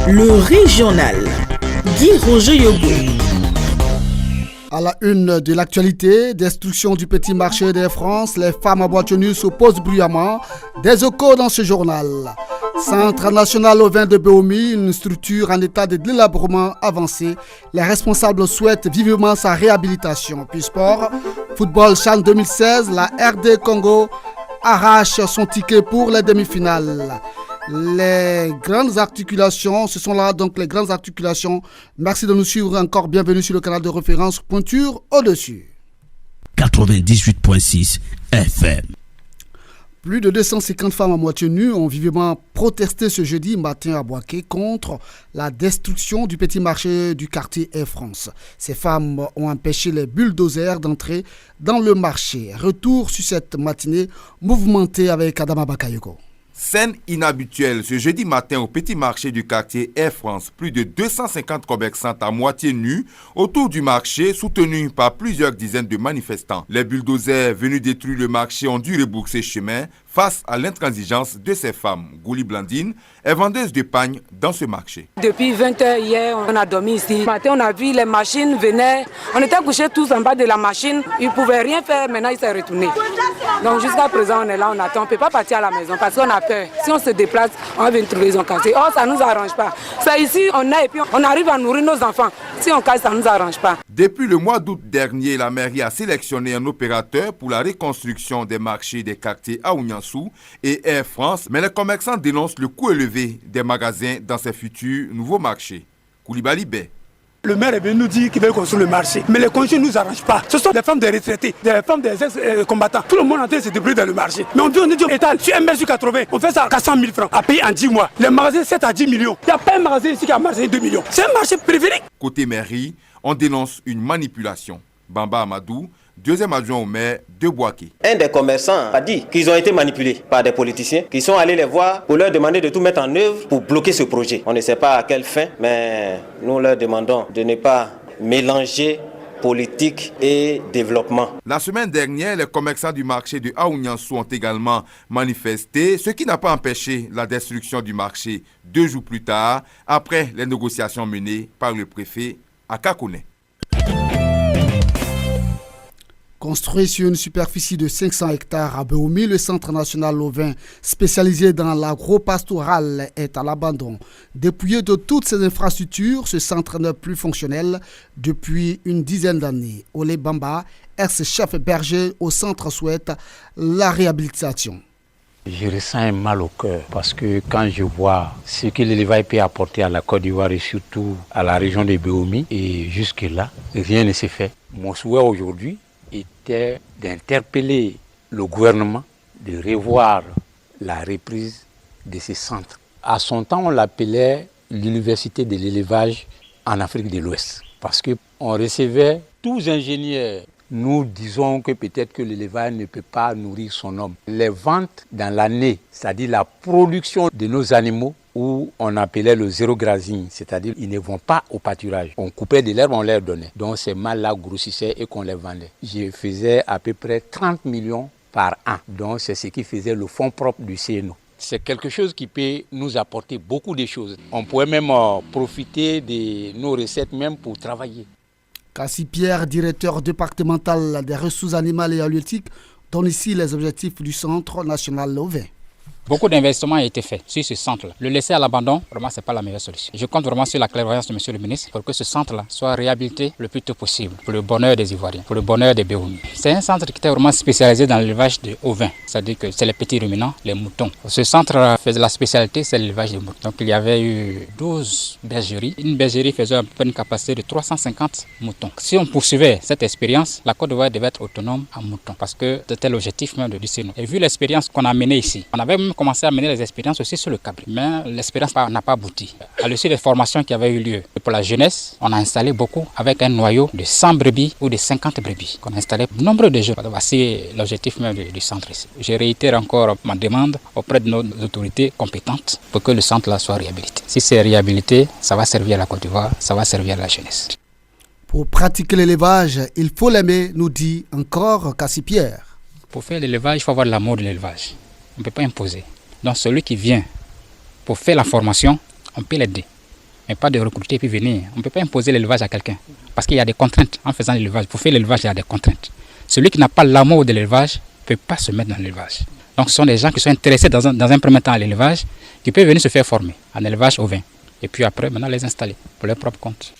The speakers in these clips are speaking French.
Le régional. Guy Roger Yoboué. À la une de l'actualité, destruction du petit marché d'Air France, les femmes à boîte nulle s'opposent bruyamment. Des échos dans ce journal. Centre national au vin de Béomi, une structure en état de délabrement avancé. Les responsables souhaitent vivement sa réhabilitation. Puis sport, football CHAN 2016, la RD Congo arrache son ticket pour les demi-finales. Les grandes articulations, ce sont là donc les grandes articulations. Merci de nous suivre encore. Bienvenue sur le canal de référence Pointure au-dessus. 98.6 FM. Plus de 250 femmes à moitié nues ont vivement protesté ce jeudi matin à Boaké contre la destruction du petit marché du quartier Air France. Ces femmes ont empêché les bulldozers d'entrer dans le marché. Retour sur cette matinée mouvementée avec Adama Bakayoko. Scène inhabituelle ce jeudi matin au petit marché du quartier Air France. Plus de 250 commerçantes à moitié nues autour du marché soutenus par plusieurs dizaines de manifestants. Les bulldozers venus détruire le marché ont dû rebourser chemin face à l'intransigeance de ces femmes. Gouli Blandine est vendeuse de pagne dans ce marché. Depuis 20h hier, on a dormi ici. Ce matin, on a vu les machines venaient. On était couchés tous en bas de la machine. Ils ne pouvaient rien faire. Maintenant, ils sont retournés. Donc jusqu'à présent, on est là, on attend. On ne peut pas partir à la maison parce qu'on a peur. Si on se déplace, on va venir trouver les gens cassés. Oh, ça ne nous arrange pas. C'est ici, on est et puis on arrive à nourrir nos enfants. Si on casse, ça ne nous arrange pas. Depuis le mois d'août dernier, la mairie a sélectionné un opérateur pour la reconstruction des marchés des quartiers Aouniansou et Air France, mais les commerçants dénoncent le coût élevé des magasins dans ces futurs nouveaux marchés. Koulibaly Bey. Le maire est venu nous dire qu'il veut construire le marché. Mais les conditions ne nous arrangent pas. Ce sont des femmes des retraités, des femmes des ex-combattants. Tout le monde est en train de se débrouiller dans le marché. Mais on dit étale sur 1 mètre sur 80. On fait ça à 400 000 francs à payer en 10 mois. Les magasins 7 à 10 millions. Il n'y a pas un magasin ici qui a marché 2 millions. C'est un marché périphérique. Côté mairie, on dénonce une manipulation. Bamba Amadou, deuxième adjoint au maire de Boaké. Un des commerçants a dit qu'ils ont été manipulés par des politiciens qui sont allés les voir pour leur demander de tout mettre en œuvre pour bloquer ce projet. On ne sait pas à quelle fin, mais nous leur demandons de ne pas mélanger politique et développement. La semaine dernière, les commerçants du marché de Aouniansou ont également manifesté, ce qui n'a pas empêché la destruction du marché 2 jours plus tard, après les négociations menées par le préfet à Kakouné. Construit sur une superficie de 500 hectares à Béomi, le Centre national au vin spécialisé dans l'agro-pastoral est à l'abandon. Dépouillé de toutes ses infrastructures, ce centre n'est plus fonctionnel depuis une dizaine d'années. Olé Bamba, ex-chef berger au centre, souhaite la réhabilitation. Je ressens un mal au cœur parce que quand je vois ce que l'élevage peut apporter à la Côte d'Ivoire et surtout à la région de Béomi, et jusque-là, rien ne s'est fait. Mon souhait aujourd'hui était d'interpeller le gouvernement, de revoir la reprise de ces centres. À son temps, on l'appelait l'université de l'élevage en Afrique de l'Ouest parce qu'on recevait tous ingénieurs. Nous disons que peut-être que l'élevage ne peut pas nourrir son homme. Les ventes dans l'année, c'est-à-dire la production de nos animaux, où on appelait le zéro grazing, c'est-à-dire ils ne vont pas au pâturage. On coupait de l'herbe, on leur donnait. Donc ces mâles-là grossissaient et qu'on les vendait. Je faisais à peu près 30 millions par an. Donc c'est ce qui faisait le fonds propre du CNO. C'est quelque chose qui peut nous apporter beaucoup de choses. On pourrait même profiter de nos recettes même pour travailler. Cassie Pierre, directeur départemental des ressources animales et halieutiques, donne ici les objectifs du Centre national au vin. Beaucoup d'investissements ont été faits sur ce centre-là. Le laisser à l'abandon, vraiment, ce n'est pas la meilleure solution. Je compte vraiment sur la clairvoyance de M. le ministre pour que ce centre-là soit réhabilité le plus tôt possible pour le bonheur des Ivoiriens, pour le bonheur des Béoumi. C'est un centre qui était vraiment spécialisé dans l'élevage de ovins, c'est-à-dire que c'est les petits ruminants, les moutons. Ce centre faisait la spécialité, c'est l'élevage de moutons. Donc il y avait eu 12 bergeries. Une bergerie faisait à peu près une capacité de 350 moutons. Si on poursuivait cette expérience, la Côte d'Ivoire devait être autonome en moutons parce que c'était l'objectif même du CNO. Et vu l'expérience qu'on a menée ici, on avait même commencé à mener les expériences aussi sur le cabri. Mais l'expérience n'a pas abouti. À l'issue des formations qui avaient eu lieu pour la jeunesse, on a installé beaucoup avec un noyau de 100 brebis ou de 50 brebis qu'on a installé pour nombre de jeunes. Voici l'objectif même du centre ici. Je réitère encore ma demande auprès de nos autorités compétentes pour que le centre-là soit réhabilité. Si c'est réhabilité, ça va servir à la Côte d'Ivoire, ça va servir à la jeunesse. Pour pratiquer l'élevage, il faut l'aimer, nous dit encore Cassie Pierre. Pour faire l'élevage, il faut avoir l'amour de l'élevage. On ne peut pas imposer. Donc celui qui vient pour faire la formation, on peut l'aider. mais pas de recruter puis venir. On ne peut pas imposer l'élevage à quelqu'un parce qu'il y a des contraintes en faisant l'élevage. Pour faire l'élevage, il y a des contraintes. Celui qui n'a pas l'amour de l'élevage ne peut pas se mettre dans l'élevage. Donc ce sont des gens qui sont intéressés dans un premier temps à l'élevage, qui peuvent venir se faire former en élevage au vin. Et puis après, maintenant les installer pour leur propre compte.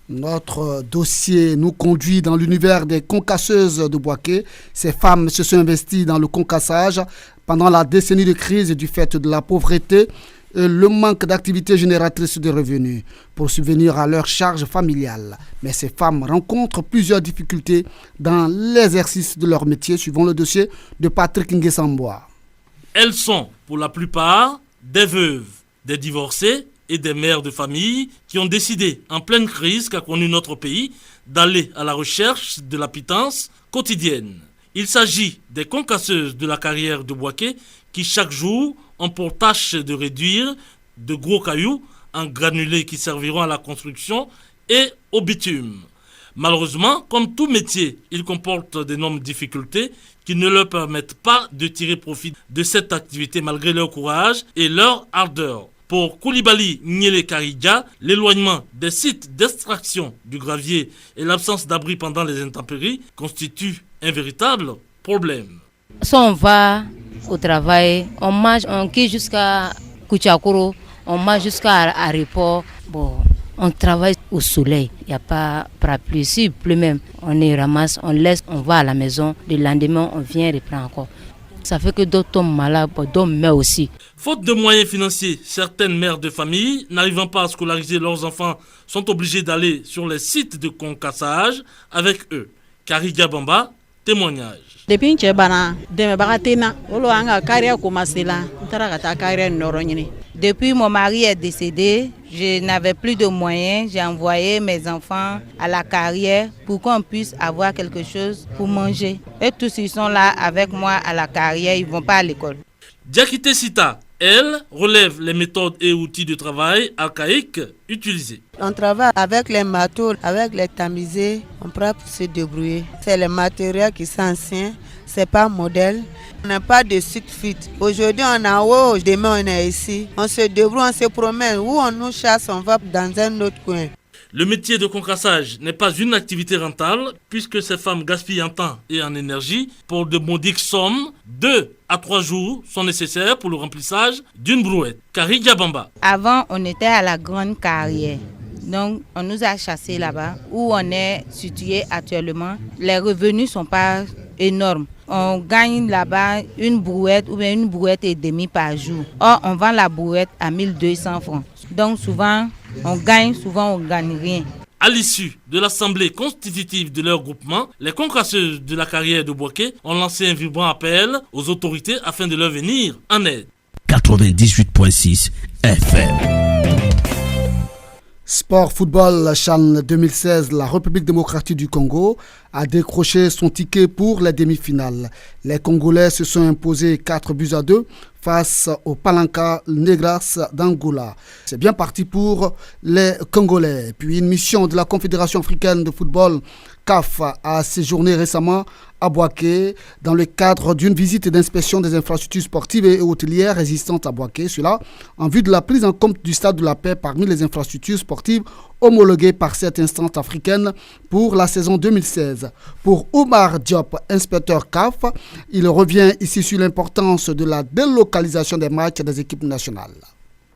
Notre dossier nous conduit dans l'univers des concasseuses de Bouaké. Ces femmes se sont investies dans le concassage pendant la décennie de crise du fait de la pauvreté et le manque d'activités génératrices de revenus pour subvenir à leurs charges familiales. Mais ces femmes rencontrent plusieurs difficultés dans l'exercice de leur métier, suivant le dossier de Patrick Nguessamboa. Elles sont, pour la plupart, des veuves, des divorcées et des mères de famille qui ont décidé, en pleine crise qu'a connue notre pays, d'aller à la recherche de la pitance quotidienne. Il s'agit des concasseuses de la carrière de Bouaké qui, chaque jour, ont pour tâche de réduire de gros cailloux en granulés qui serviront à la construction et au bitume. Malheureusement, comme tout métier, il comporte d'énormes difficultés qui ne leur permettent pas de tirer profit de cette activité malgré leur courage et leur ardeur. Pour Koulibaly Nyele Karidja, l'éloignement des sites d'extraction du gravier et l'absence d'abri pendant les intempéries constituent un véritable problème. Si on va au travail, on mange, on quitte jusqu'à Kouchakoro, on mange jusqu'à l'aéroport. Bon, on travaille au soleil, il n'y a pas parapluie, si il pleut même, on y ramasse, on laisse, on va à la maison, le lendemain on vient reprendre encore. Ça fait que d'autres tombent malades, d'autres meurent aussi. Faute de moyens financiers, certaines mères de famille, n'arrivant pas à scolariser leurs enfants, sont obligées d'aller sur les sites de concassage avec eux. Karidja Bamba, témoignage. Depuis mon mari est décédé, je n'avais plus de moyens. J'ai envoyé mes enfants à la carrière pour qu'on puisse avoir quelque chose pour manger. Et tous ils sont là avec moi à la carrière, ils ne vont pas à l'école. Diakité Sita, elle, relève les méthodes et outils de travail archaïques utilisés. On travaille avec les marteaux, avec les tamisés, on prend pour se débrouiller. C'est les matériels qui sont anciens, c'est pas modèle. On n'a pas de site fit. Aujourd'hui on est en haut, demain on est ici. On se débrouille, on se promène. Où on nous chasse, on va dans un autre coin. Le métier de concassage n'est pas une activité rentable puisque ces femmes gaspillent en temps et en énergie pour de modiques sommes. 2 à 3 jours sont nécessaires pour le remplissage d'une brouette. Karidja Bamba. Avant, on était à la grande carrière. Donc, on nous a chassés là-bas où on est situé actuellement. Les revenus ne sont pas énormes. On gagne là-bas une brouette ou bien une brouette et demie par jour. Or, on vend la brouette à 1200 francs. Donc, souvent, on gagne, souvent, on ne gagne rien. À l'issue de l'assemblée constitutive de leur groupement, les concasseuses de la carrière de Bouaké ont lancé un vibrant appel aux autorités afin de leur venir en aide. 98.6 FM. Sport football CHAN 2016, la République démocratique du Congo a décroché son ticket pour les demi-finales. Les Congolais se sont imposés 4-2 face au Palanca Negras d'Angola. C'est bien parti pour les Congolais. Puis une mission de la Confédération africaine de football CAF a séjourné récemment à Bouaké dans le cadre d'une visite d'inspection des infrastructures sportives et hôtelières existantes à Bouaké. Cela en vue de la prise en compte du Stade de la Paix parmi les infrastructures sportives homologuées par cette instance africaine pour la saison 2016. Pour Oumar Diop, inspecteur CAF, il revient ici sur l'importance de la délocalisation des matchs des équipes nationales.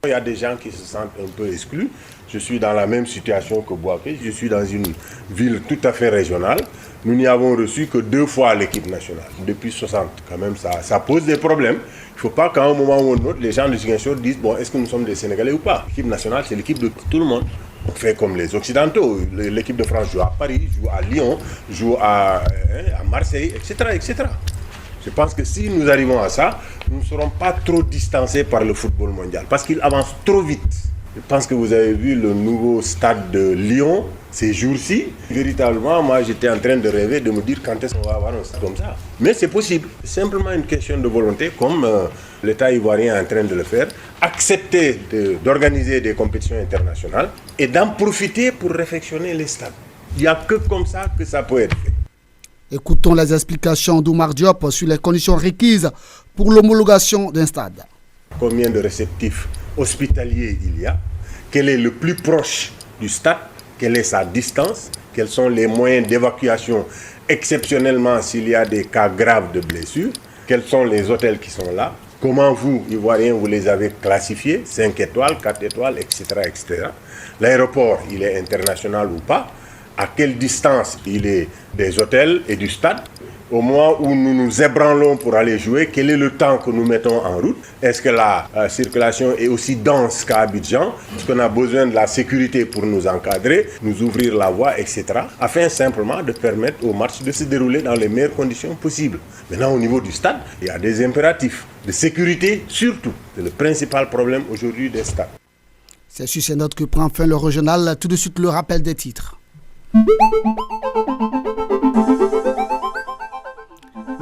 Il y a des gens qui se sentent un peu exclus. Je suis dans la même situation que Bouaké. Je suis dans une ville tout à fait régionale. Nous n'y avons reçu que 2 fois l'équipe nationale. Depuis 60, quand même, ça pose des problèmes. Il ne faut pas qu'à un moment ou un autre, les gens de Ziguinchor disent, bon, est-ce que nous sommes des Sénégalais ou pas? L'équipe nationale, c'est l'équipe de tout le monde. On fait comme les Occidentaux. L'équipe de France joue à Paris, joue à Lyon, joue à Marseille, etc., etc. Je pense que si nous arrivons à ça, nous ne serons pas trop distancés par le football mondial parce qu'il avance trop vite. Je pense que vous avez vu le nouveau stade de Lyon ces jours-ci. Véritablement, moi j'étais en train de rêver, de me dire quand est-ce qu'on va avoir un stade comme ça. Mais c'est possible. C'est simplement une question de volonté, comme l'État ivoirien est en train de le faire. Accepter d'organiser des compétitions internationales et d'en profiter pour réfectionner les stades. Il n'y a que comme ça que ça peut être fait. Écoutons les explications d'Oumar Diop sur les conditions requises pour l'homologation d'un stade. Combien de réceptifs hospitaliers il y a? quel est le plus proche du stade, quelle est sa distance, quels sont les moyens d'évacuation exceptionnellement s'il y a des cas graves de blessures, quels sont les hôtels qui sont là, comment vous, Ivoiriens, vous les avez classifiés, 5 étoiles, 4 étoiles, etc. etc. L'aéroport, il est international ou pas, à quelle distance il est des hôtels et du stade. Au moment où nous nous ébranlons pour aller jouer, quel est le temps que nous mettons en route? Est-ce que la circulation est aussi dense qu'à Abidjan? Est-ce qu'on a besoin de la sécurité pour nous encadrer, nous ouvrir la voie, etc. afin simplement de permettre au match de se dérouler dans les meilleures conditions possibles. Maintenant, au niveau du stade, il y a des impératifs de sécurité surtout. C'est le principal problème aujourd'hui des stades. C'est sur ces notes que prend fin le régional. Tout de suite, le rappel des titres.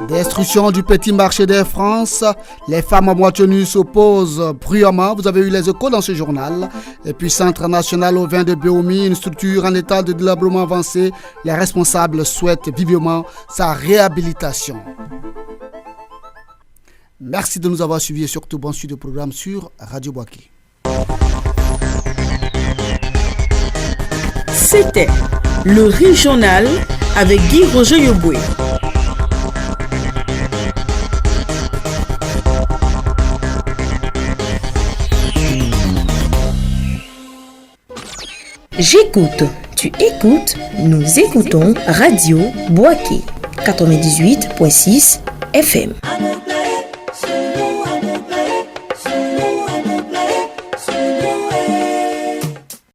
Destruction du petit marché d'Air France. Les femmes à moitié nues s'opposent bruyamment. Vous avez eu les échos dans ce journal. Et puis Centre national au vin de Béomi, une structure en état de délabrement avancé. Les responsables souhaitent vivement sa réhabilitation. Merci de nous avoir suivis et surtout bon suivi de programme sur Radio Boaké. C'était le régional avec Guy Roger Yoboué. J'écoute, tu écoutes, nous écoutons Radio Boaké 98.6 FM.